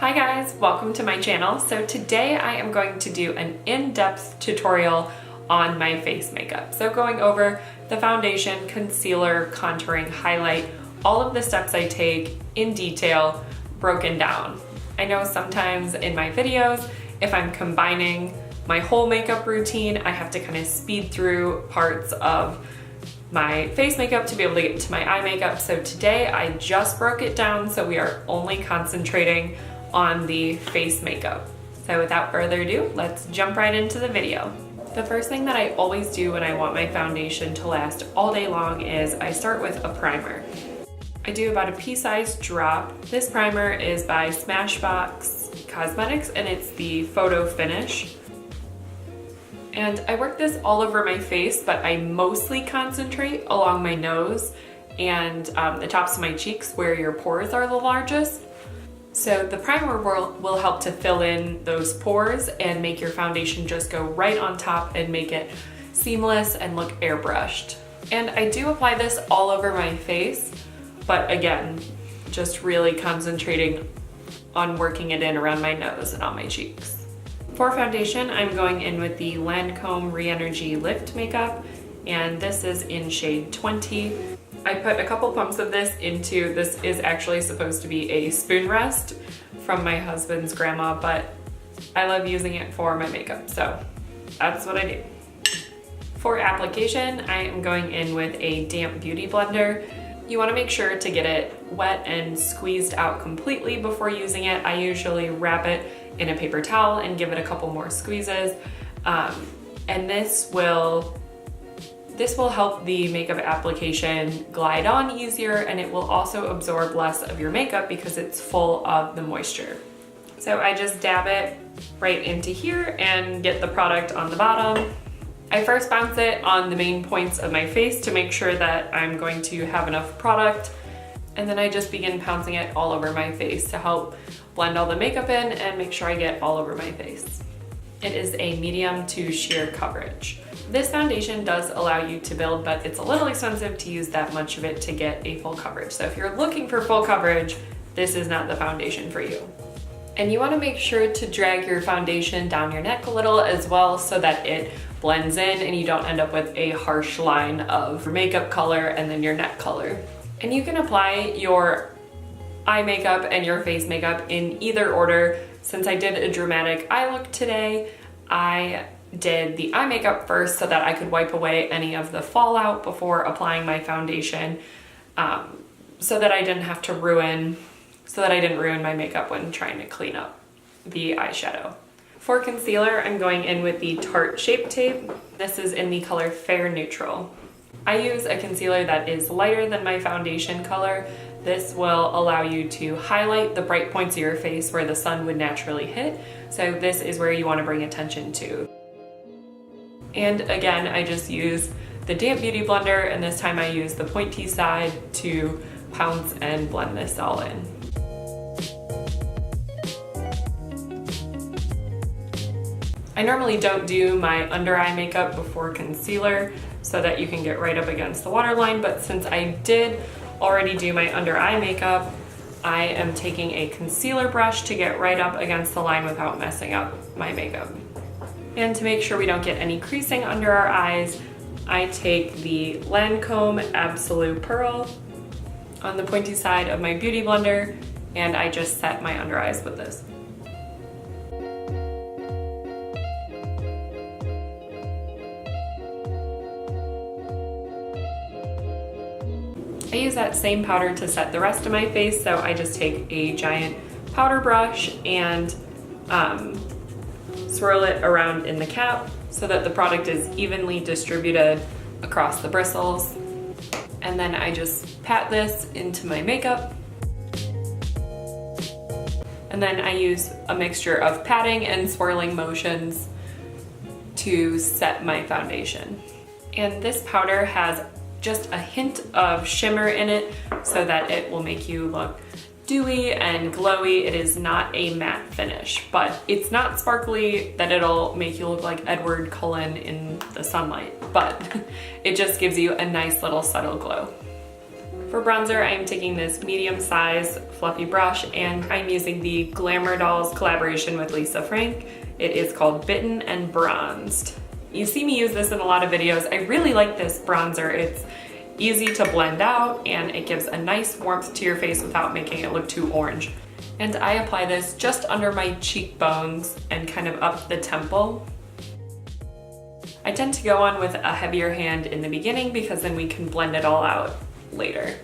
Hi guys, welcome to my channel. So today I am going to do an in-depth tutorial on my face makeup. So going over the foundation, concealer, contouring, highlight, all of the steps I take in detail, broken down. I know sometimes in my videos, if I'm combining my whole makeup routine, I have to kind of speed through parts of my face makeup to be able to get to my eye makeup. So today I just broke it down, so we are only concentrating on the face makeup. So without further ado, let's jump right into the video. The first thing that I always do when I want my foundation to last all day long is I start with a primer. I do about a pea-sized drop. This primer is by Smashbox Cosmetics and it's the Photo Finish. And I work this all over my face, but I mostly concentrate along my nose and the tops of my cheeks where your pores are the largest. So the primer will help to fill in those pores and make your foundation just go right on top and make it seamless and look airbrushed. And I do apply this all over my face, but again, just really concentrating on working it in around my nose and on my cheeks. For foundation, I'm going in with the Lancome Renergie Lift Makeup, and this is in shade 20. I put a couple pumps of this into, this is actually supposed to be a spoon rest from my husband's grandma, but I love using it for my makeup, so that's what I do. For application, I am going in with a damp beauty blender. You want to make sure to get it wet and squeezed out completely before using it. I usually wrap it in a paper towel and give it a couple more squeezes, and this will help the makeup application glide on easier, and it will also absorb less of your makeup because it's full of the moisture. So I just dab it right into here and get the product on the bottom. I first bounce it on the main points of my face to make sure that I'm going to have enough product, and then I just begin pouncing it all over my face to help blend all the makeup in and make sure I get all over my face. It is a medium to sheer coverage. This foundation does allow you to build, but it's a little expensive to use that much of it to get a full coverage. So if you're looking for full coverage, this is not the foundation for you. And you want to make sure to drag your foundation down your neck a little as well so that it blends in and you don't end up with a harsh line of makeup color and then your neck color. And you can apply your eye makeup and your face makeup in either order. Since I did a dramatic eye look today, I did the eye makeup first so that I could wipe away any of the fallout before applying my foundation, so that I didn't ruin my makeup when trying to clean up the eyeshadow. For concealer, I'm going in with the Tarte Shape Tape. This is in the color Fair Neutral. I use a concealer that is lighter than my foundation color. This will allow you to highlight the bright points of your face where the sun would naturally hit. So this is where you want to bring attention to. And again, I just use the damp beauty blender, and this time I use the pointy side to pounce and blend this all in. I normally don't do my under eye makeup before concealer so that you can get right up against the waterline, but since I did already do my under eye makeup, I am taking a concealer brush to get right up against the line without messing up my makeup. And to make sure we don't get any creasing under our eyes, I take the Lancome Absolue Pearl on the pointy side of my beauty blender, and I just set my under eyes with this. I use that same powder to set the rest of my face, so I just take a giant powder brush and swirl it around in the cap so that the product is evenly distributed across the bristles. And then I just pat this into my makeup. And then I use a mixture of patting and swirling motions to set my foundation. And this powder has just a hint of shimmer in it so that it will make you look dewy and glowy. It is not a matte finish, but it's not sparkly that it'll make you look like Edward Cullen in the sunlight, but it just gives you a nice little subtle glow. For bronzer, I am taking this medium-size fluffy brush and I'm using the Glamour Dolls collaboration with Lisa Frank. It is called Bitten and Bronzed. You see me use this in a lot of videos. I really like this bronzer. It's easy to blend out and it gives a nice warmth to your face without making it look too orange. And I apply this just under my cheekbones and kind of up the temple. I tend to go on with a heavier hand in the beginning because then we can blend it all out later.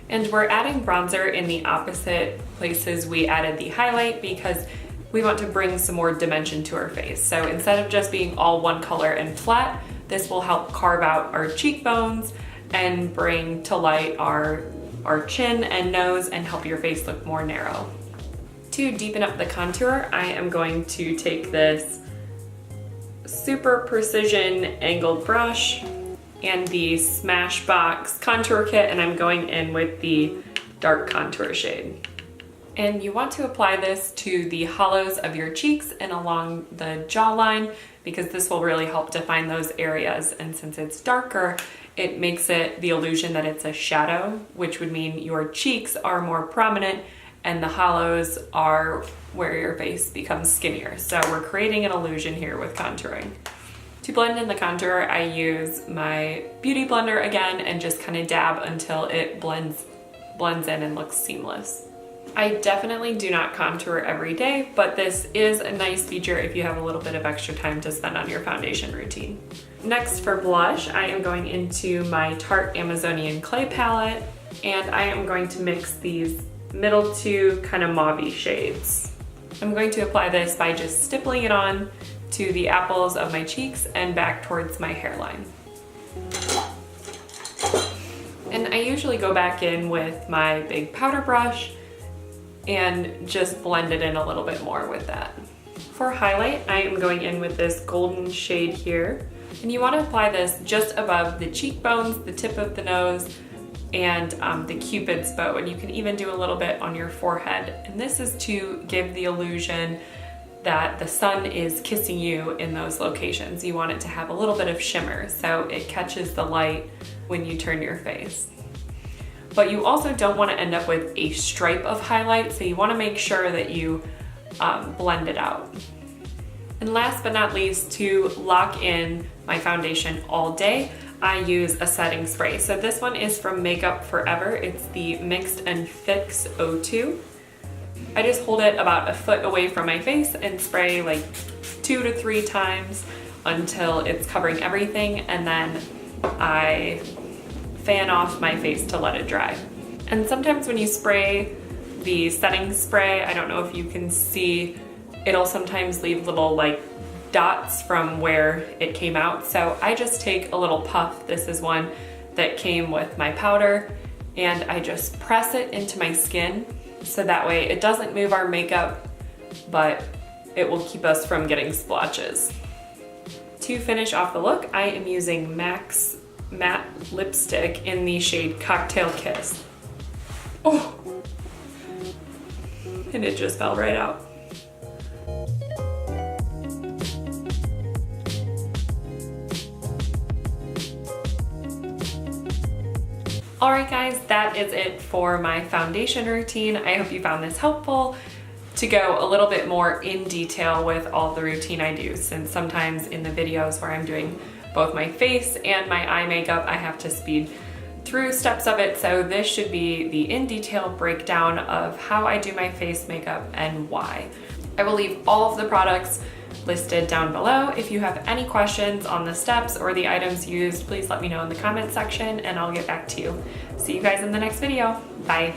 And we're adding bronzer in the opposite places we added the highlight because we want to bring some more dimension to our face. So instead of just being all one color and flat, this will help carve out our cheekbones and bring to light our chin and nose and help your face look more narrow. To deepen up the contour, I am going to take this super precision angled brush and the Smashbox contour kit, and I'm going in with the dark contour shade. And you want to apply this to the hollows of your cheeks and along the jawline because this will really help define those areas. And since it's darker, it makes it the illusion that it's a shadow, which would mean your cheeks are more prominent and the hollows are where your face becomes skinnier. So we're creating an illusion here with contouring. To blend in the contour, I use my beauty blender again and just kind of dab until it blends in and looks seamless. I definitely do not contour every day, but this is a nice feature if you have a little bit of extra time to spend on your foundation routine. Next for blush, I am going into my Tarte Amazonian Clay palette, and I am going to mix these middle two kind of mauve-y shades. I'm going to apply this by just stippling it on to the apples of my cheeks and back towards my hairline. And I usually go back in with my big powder brush and just blend it in a little bit more with that. For highlight, I am going in with this golden shade here. And you want to apply this just above the cheekbones, the tip of the nose, and the Cupid's bow. And you can even do a little bit on your forehead. And this is to give the illusion that the sun is kissing you in those locations. You want it to have a little bit of shimmer so it catches the light when you turn your face. But you also don't want to end up with a stripe of highlight, so you want to make sure that you blend it out. And last but not least, to lock in my foundation all day, I use a setting spray. So this one is from Makeup Forever. It's the Mixed and Fix 02. I just hold it about a foot away from my face and spray like 2 to 3 times until it's covering everything, and then I fan off my face to let it dry. And sometimes when you spray the setting spray, I don't know if you can see, it'll sometimes leave little like dots from where it came out. So I just take a little puff. This is one that came with my powder, and I just press it into my skin so that way it doesn't move our makeup, but it will keep us from getting splotches. To finish off the look, I am using M.A.C matte lipstick in the shade Cocktail Kiss. Oh! And it just fell right out. Alright guys, that is it for my foundation routine. I hope you found this helpful to go a little bit more in detail with all the routine I do, since sometimes in the videos where I'm doing both my face and my eye makeup, I have to speed through steps of it. So this should be the in detail breakdown of how I do my face makeup and why. I will leave all of the products listed down below. If you have any questions on the steps or the items used, please let me know in the comment section and I'll get back to you. See you guys in the next video. Bye.